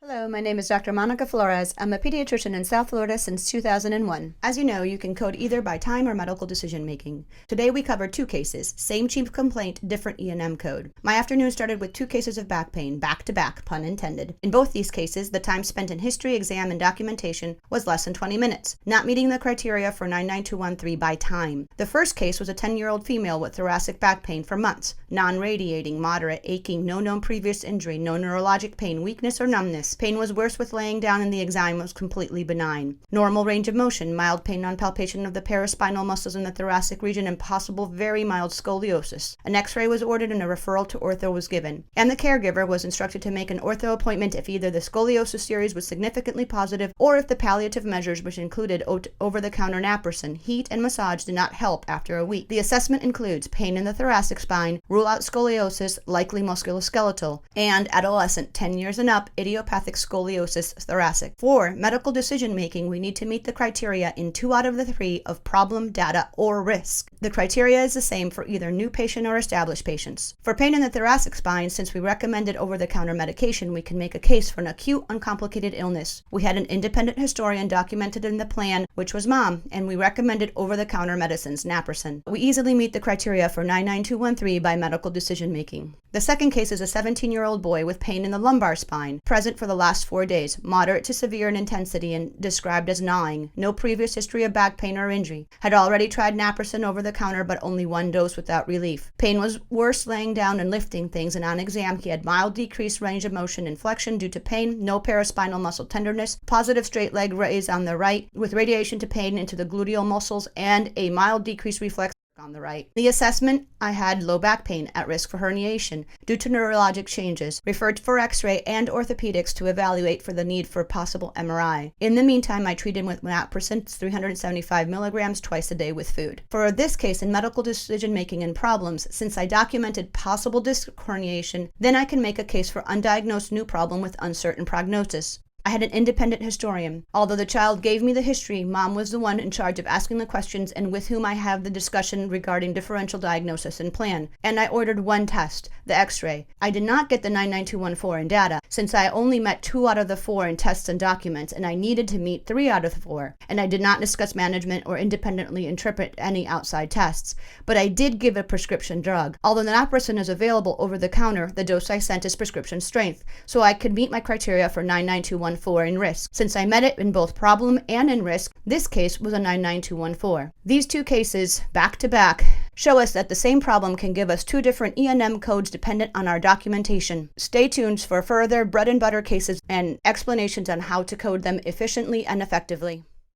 Hello, my name is Dr. Monica Flores. I'm a pediatrician in South Florida since 2001. As you know, you can code either by time or medical decision making. Today we covered two cases, same chief complaint, different E&M code. My afternoon started with two cases of back pain, back to back, pun intended. In both these cases, the time spent in history, exam, and documentation was less than 20 minutes, not meeting the criteria for 99213 by time. The first case was a 10-year-old female with thoracic back pain for months, non-radiating, moderate, aching, no known previous injury, no neurologic pain, weakness, or numbness. Pain was worse with laying down and the exam was completely benign. Normal range of motion, mild pain on palpation of the paraspinal muscles in the thoracic region, and possible very mild scoliosis. An x-ray was ordered and a referral to ortho was given. And the caregiver was instructed to make an ortho appointment if either the scoliosis series was significantly positive or if the palliative measures, which included over-the-counter naproxen, heat, and massage, did not help after a week. The assessment includes pain in the thoracic spine, rule out scoliosis, likely musculoskeletal, and adolescent 10 years and up, idiopathic scoliosis thoracic. For medical decision making, we need to meet the criteria in 2 out of the 3 of problem, data, or risk. The criteria is the same for either new patient or established patients. For pain in the thoracic spine, since we recommended over-the-counter medication, we can make a case for an acute, uncomplicated illness. We had an independent historian documented in the plan, which was mom, and we recommended over-the-counter medicines, naproxen. We easily meet the criteria for 99213 by medical decision making. The second case is a 17-year-old boy with pain in the lumbar spine, present for the last 4 days, moderate to severe in intensity and described as gnawing, no previous history of back pain or injury, had already tried naproxen over the counter but only 1 dose without relief. Pain was worse laying down and lifting things, and on exam he had mild decreased range of motion and flexion due to pain, no paraspinal muscle tenderness, positive straight leg raise on the right with radiation to pain into the gluteal muscles, and a mild decreased reflex on the right. The assessment, I had low back pain at risk for herniation due to neurologic changes, referred for x-ray and orthopedics to evaluate for the need for possible MRI. In the meantime, I treated with naproxen 375 milligrams twice a day with food. For this case in medical decision making and problems, since I documented possible disc herniation, then I can make a case for undiagnosed new problem with uncertain prognosis. I had an independent historian. Although the child gave me the history, mom was the one in charge of asking the questions and with whom I have the discussion regarding differential diagnosis and plan. And I ordered 1 test, the x-ray. I did not get the 99214 in data, since I only met 2 out of the 4 in tests and documents, and I needed to meet 3 out of the 4. And I did not discuss management or independently interpret any outside tests. But I did give a prescription drug. Although the naproxen is available over the counter, the dose I sent is prescription strength, so I could meet my criteria for 99214 in risk. Since I met it in both problem and in risk, this case was a 99214. These 2 cases, back to back, show us that the same problem can give us 2 different E&M codes dependent on our documentation. Stay tuned for further bread and butter cases and explanations on how to code them efficiently and effectively.